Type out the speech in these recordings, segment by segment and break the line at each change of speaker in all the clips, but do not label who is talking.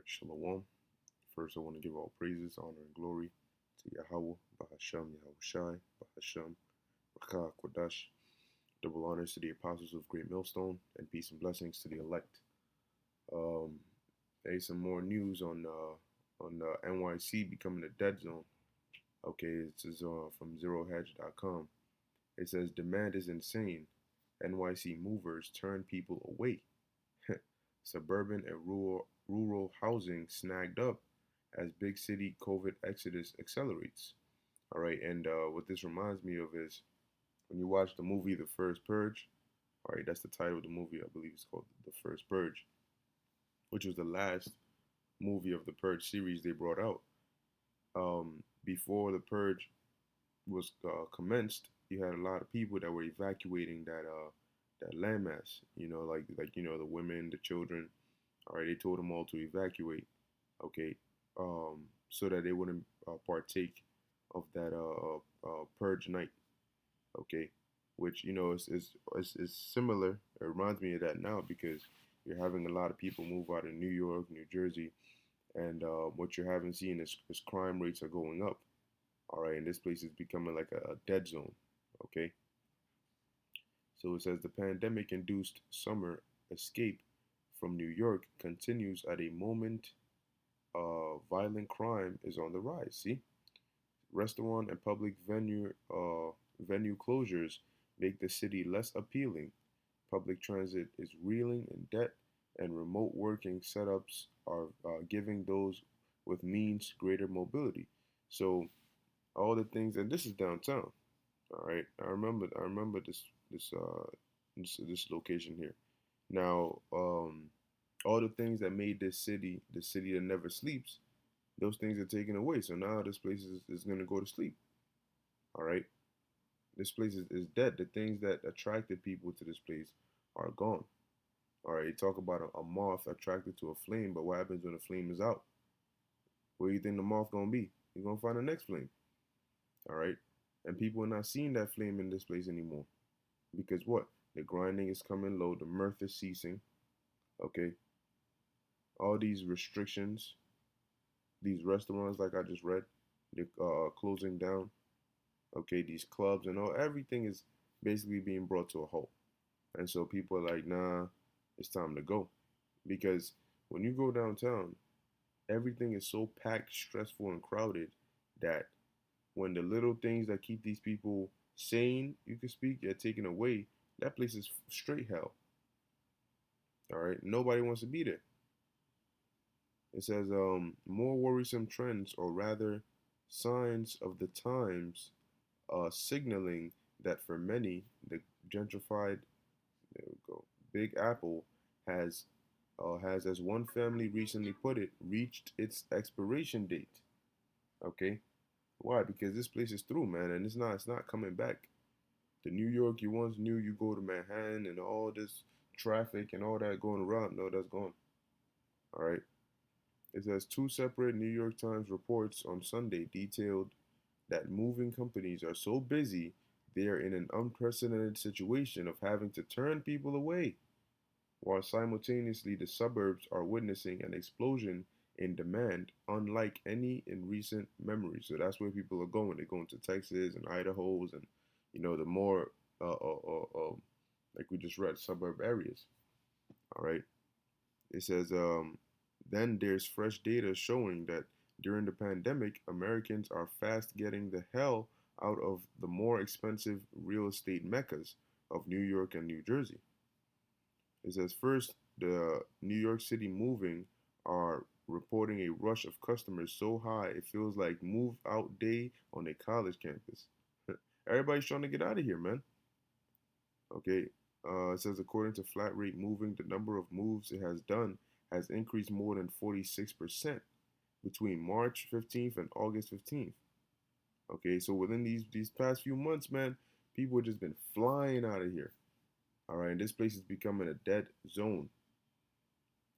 Right, Shalom. First, I want to give all praises, honor, and glory to Yahweh, Bahasham, Yahushai, Bahasham, Rakah, Kodash. Double honors to the apostles of Great Millstone, and peace and blessings to the elect. Um, there's some more news on NYC becoming a dead zone. Okay, this is from ZeroHedge.com. It says demand is insane. NYC movers turn people away. Suburban and rural housing snagged up as big city COVID exodus accelerates. All right, and what this reminds me of is when you watch the movie The First Purge. All right, that's the title of the movie. I believe it's called The First Purge, which was the last movie of the Purge series they brought out. Before the Purge was commenced, you had a lot of people that were evacuating that landmass. The women, the children. All right, they told them all to evacuate. Okay, so that they wouldn't partake of that purge night. Okay, which is similar. It reminds me of that now because you're having a lot of people move out of New York, New Jersey, and what you're having seen is crime rates are going up. All right, and this place is becoming like a dead zone. Okay, so it says the pandemic-induced summer escape from New York continues at a moment violent crime is on the rise. See, restaurant and public venue closures make the city less appealing. Public transit is reeling in debt, and remote working setups are giving those with means greater mobility. So all the things, and this is downtown. All right, I remember this location here. Now, all the things that made this city the city that never sleeps, those things are taken away. So now this place is going to go to sleep. All right. This place is dead. The things that attracted people to this place are gone. All right. You talk about a moth attracted to a flame, but what happens when the flame is out? Where do you think the moth going to be? You're going to find the next flame. All right. And people are not seeing that flame in this place anymore. Because what? The grinding is coming low. The mirth is ceasing. Okay. All these restrictions, these restaurants, like I just read, they're closing down. Okay, these clubs and all, everything is basically being brought to a halt. And so people are like, nah, it's time to go. Because when you go downtown, everything is so packed, stressful, and crowded that when the little things that keep these people sane, you can speak, are taken away, that place is straight hell. All right, nobody wants to be there. It says more worrisome trends, or rather signs of the times, signaling that for many, the gentrified, there we go, Big Apple has, as one family recently put it, reached its expiration date. Okay, why? Because this place is through, man, and it's not coming back. The New York you once knew, you go to Manhattan and all this traffic and all that going around, no, that's gone. All right. It says two separate New York Times reports on Sunday detailed that moving companies are so busy they are in an unprecedented situation of having to turn people away, while simultaneously the suburbs are witnessing an explosion in demand unlike any in recent memory. So that's where people are going. They're going to Texas and Idaho's and the more like we just read, suburb areas. All right. It says then there's fresh data showing that during the pandemic, Americans are fast getting the hell out of the more expensive real estate meccas of New York and New Jersey. It says first, the New York City moving are reporting a rush of customers so high it feels like move out day on a college campus. Everybody's trying to get out of here, man. Okay. It says according to Flat Rate Moving, the number of moves it has done has increased more than 46% between March 15th and August 15th. Okay, so within these past few months, man, people have just been flying out of here. All right, and this place is becoming a dead zone.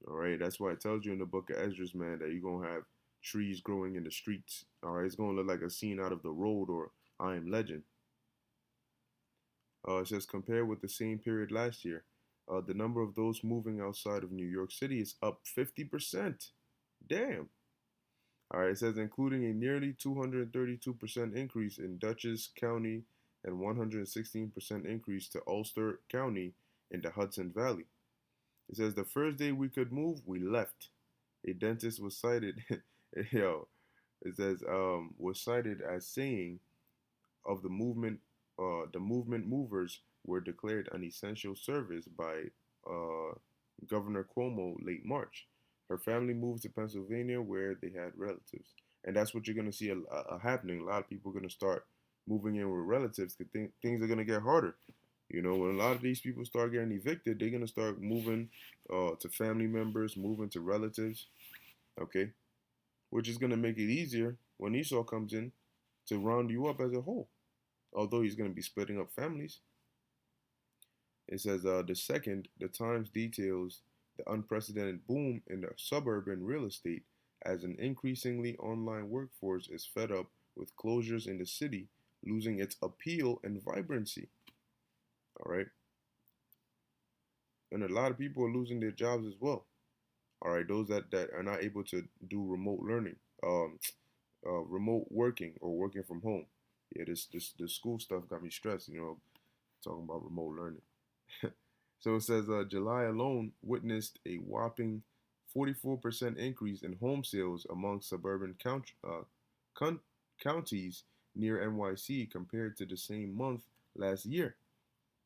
All right, that's why it tells you in the book of Esdras, man, that you're gonna have trees growing in the streets. All right, it's gonna look like a scene out of The Road or I Am Legend. It says compared with the same period last year, the number of those moving outside of New York City is up 50% Damn. All right, it says including a nearly 232% increase in Dutchess County and 116% increase to Ulster County in the Hudson Valley. It says the first day we could move, we left. A dentist was cited, yo, it says was cited as saying of the movement movers were declared an essential service by uh, Governor Cuomo late March. Her family moved to Pennsylvania where they had relatives, and that's what you're gonna see happening. A lot of people are gonna start moving in with relatives because things are gonna get harder. You know, when a lot of these people start getting evicted, they're gonna start moving to family members, moving to relatives. Okay, which is gonna make it easier when Esau comes in to round you up as a whole. Although he's gonna be splitting up families. It says the second, the Times details the unprecedented boom in the suburban real estate as an increasingly online workforce is fed up with closures in the city, losing its appeal and vibrancy. All right, and a lot of people are losing their jobs as well. All right, those that are not able to do remote learning, remote working or working from home. Yeah, this school stuff got me stressed. You know, talking about remote learning. So it says July alone witnessed a whopping 44% increase in home sales among suburban con- counties near NYC compared to the same month last year.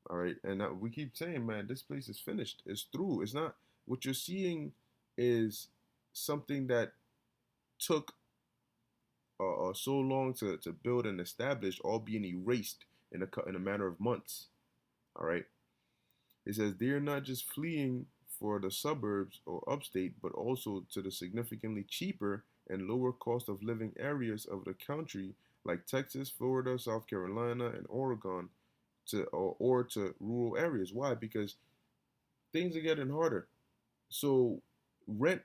All right, and we keep saying, man, this place is finished. It's through. It's not what you're seeing is something that took so long to build and establish, all being erased in a matter of months. All right. It says they're not just fleeing for the suburbs or upstate, but also to the significantly cheaper and lower cost of living areas of the country, like Texas, Florida, South Carolina, and Oregon, or to rural areas. Why? Because things are getting harder. So rent,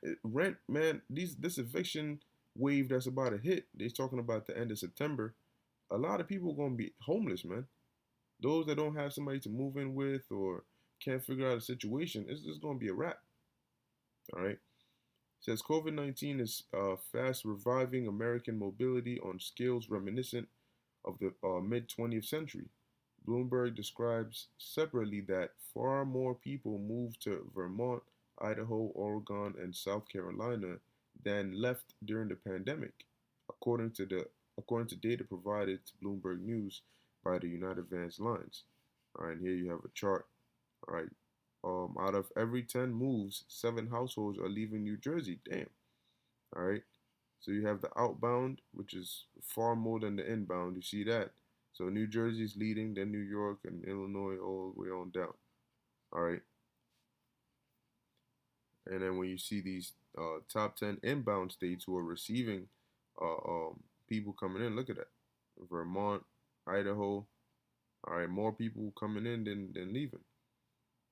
man. This eviction wave that's about to hit. They're talking about the end of September. A lot of people are gonna be homeless, man. Those that don't have somebody to move in with or can't figure out a situation, it's just going to be a wrap. All right. It says COVID-19 is fast reviving American mobility on scales reminiscent of the mid 20th century. Bloomberg describes separately that far more people moved to Vermont, Idaho, Oregon, and South Carolina than left during the pandemic, according to the according to data provided to Bloomberg News by the United Vans Lines. All right, and here you have a chart. All right, out of every 10 moves, 7 households are leaving New Jersey. Damn. All right. So you have the outbound, which is far more than the inbound. You see that? So New Jersey's leading, then New York and Illinois all the way on down. All right. And then when you see these top 10 inbound states who are receiving people coming in, look at that. Vermont, Idaho. All right, more people coming in than leaving.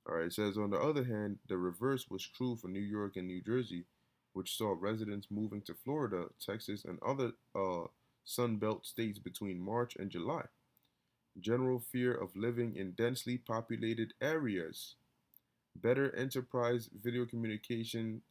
All right, it says on the other hand, the reverse was true for New York and New Jersey, which saw residents moving to Florida, Texas, and other Sun Belt states between March and July. General fear of living in densely populated areas. Better enterprise video communication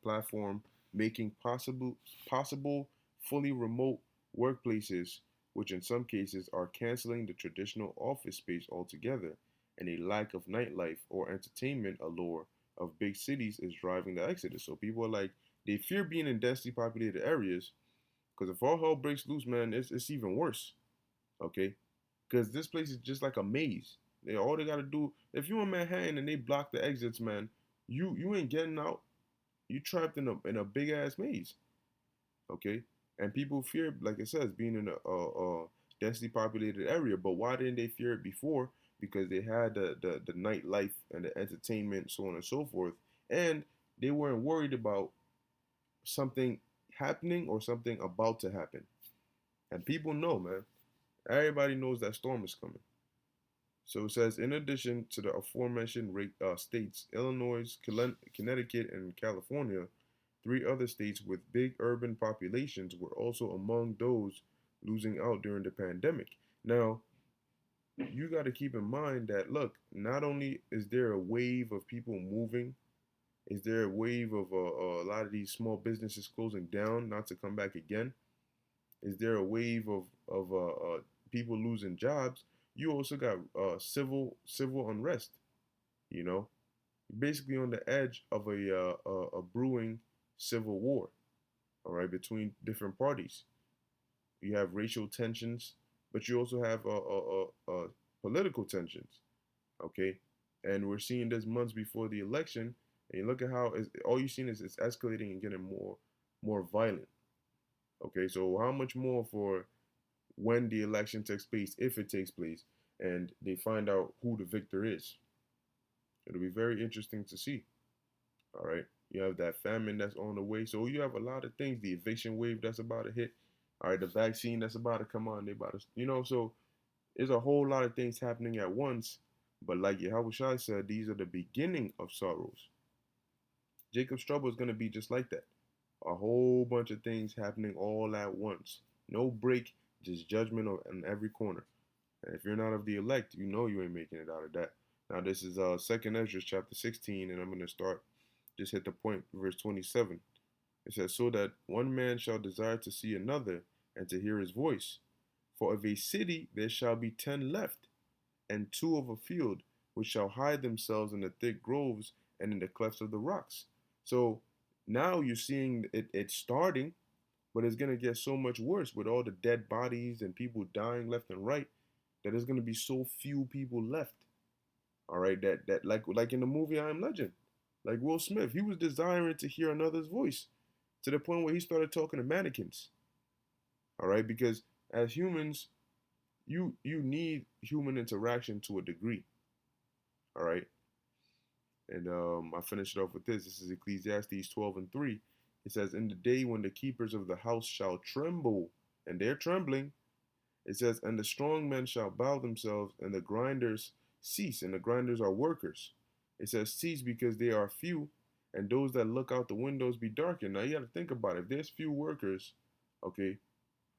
platform making possible fully remote workplaces, which in some cases are canceling the traditional office space altogether, and a lack of nightlife or entertainment allure of big cities is driving the exodus. So people are like, they fear being in densely populated areas because if all hell breaks loose, man, it's even worse. Okay, because this place is just like a maze. All they gotta do, if you in Manhattan and they block the exits, man, you ain't getting out. You trapped in a big ass maze. Okay, and people fear, like it says, being in a densely populated area. But why didn't they fear it before? Because they had the nightlife and the entertainment, so on and so forth, and they weren't worried about something happening or something about to happen. And people know, man. Everybody knows that storm is coming. So it says, in addition to the aforementioned states, Illinois, Connecticut, and California, 3 other states with big urban populations were also among those losing out during the pandemic. Now, you got to keep in mind that, look, not only is there a wave of people moving, Is there a wave of a lot of these small businesses closing down, not to come back again? Is there a wave of people losing jobs? You also got civil unrest. You know, basically on the edge of a brewing civil war. All right, between different parties. You have racial tensions, but you also have political tensions. Okay, and we're seeing this months before the election, and you look at how all you've seen is it's escalating and getting more violent. Okay, so how much more for when the election takes place, if it takes place, and they find out who the victor is? It'll be very interesting to see. All right. You have that famine that's on the way. So you have a lot of things. The eviction wave that's about to hit. All right. The vaccine that's about to come on. They about to, so there's a whole lot of things happening at once. But like Yahweh Shai said, these are the beginning of sorrows. Jacob's trouble is going to be just like that. A whole bunch of things happening all at once. No break, just judgment on every corner. And if you're not of the elect, you know you ain't making it out of that. Now this is Second Ezra chapter 16, and I'm gonna start just hit the point, verse 27. It says, so that one man shall desire to see another and to hear his voice. For of a city there shall be 10 left, and two of a field, which shall hide themselves in the thick groves and in the clefts of the rocks. So now you're seeing it starting, but it's gonna get so much worse with all the dead bodies and people dying left and right that there's gonna be so few people left. All right, that like in the movie I Am Legend, like Will Smith, he was desiring to hear another's voice to the point where he started talking to mannequins. All right, because as humans, you need human interaction to a degree. All right, and I finish it off with this. This is Ecclesiastes 12:3. It says, "In the day when the keepers of the house shall tremble, and they're trembling," it says, "and the strong men shall bow themselves, and the grinders cease." And the grinders are workers. It says, "Cease because they are few, and those that look out the windows be darkened." Now you got to think about it. If there's few workers, okay,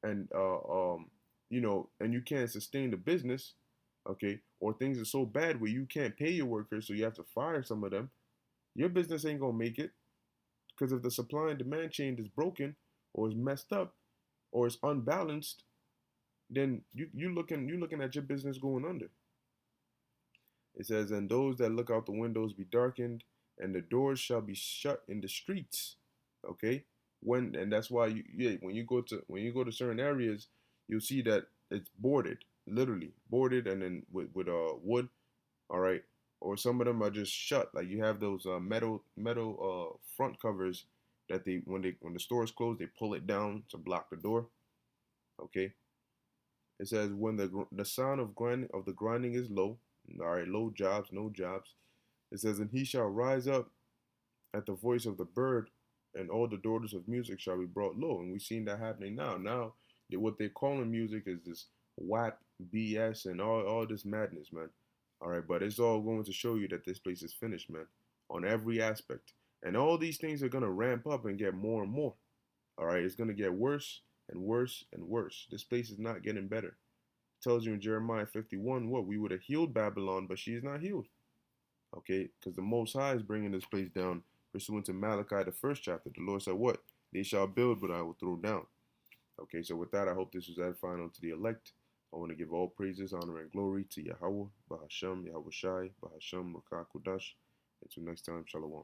and and you can't sustain the business, okay, or things are so bad where you can't pay your workers, so you have to fire some of them. Your business ain't gonna make it because if the supply and demand chain is broken, or is messed up, or is unbalanced, then you looking at your business going under. It says, "And those that look out the windows be darkened, and the doors shall be shut in the streets." Okay, and that's why when you go to certain areas, you'll see that it's boarded, literally boarded, and then with wood. All right, or some of them are just shut. Like you have those metal front covers that when the store is closed, they pull it down to block the door. Okay, it says when the sound of the grinding is low. All right, low jobs, no jobs. It says, and he shall rise up at the voice of the bird, and all the daughters of music shall be brought low. And we've seen that happening now. Now, what they're calling music is this WAP, BS, and all this madness, man. All right, but it's all going to show you that this place is finished, man, on every aspect. And all these things are gonna ramp up and get more and more. All right, it's gonna get worse and worse and worse. This place is not getting better. It tells you in Jeremiah 51 what we would have healed Babylon, but she is not healed. Okay, because the Most High is bringing this place down, pursuant to Malachi, the first chapter. The Lord said, what? They shall build, but I will throw down. Okay, so with that, I hope this was edifying unto the elect. I want to give all praises, honor, and glory to Yahweh, Bahasham, Yahweh Shai, Bahasham, Rakah Kudash. Until next time, Shalom.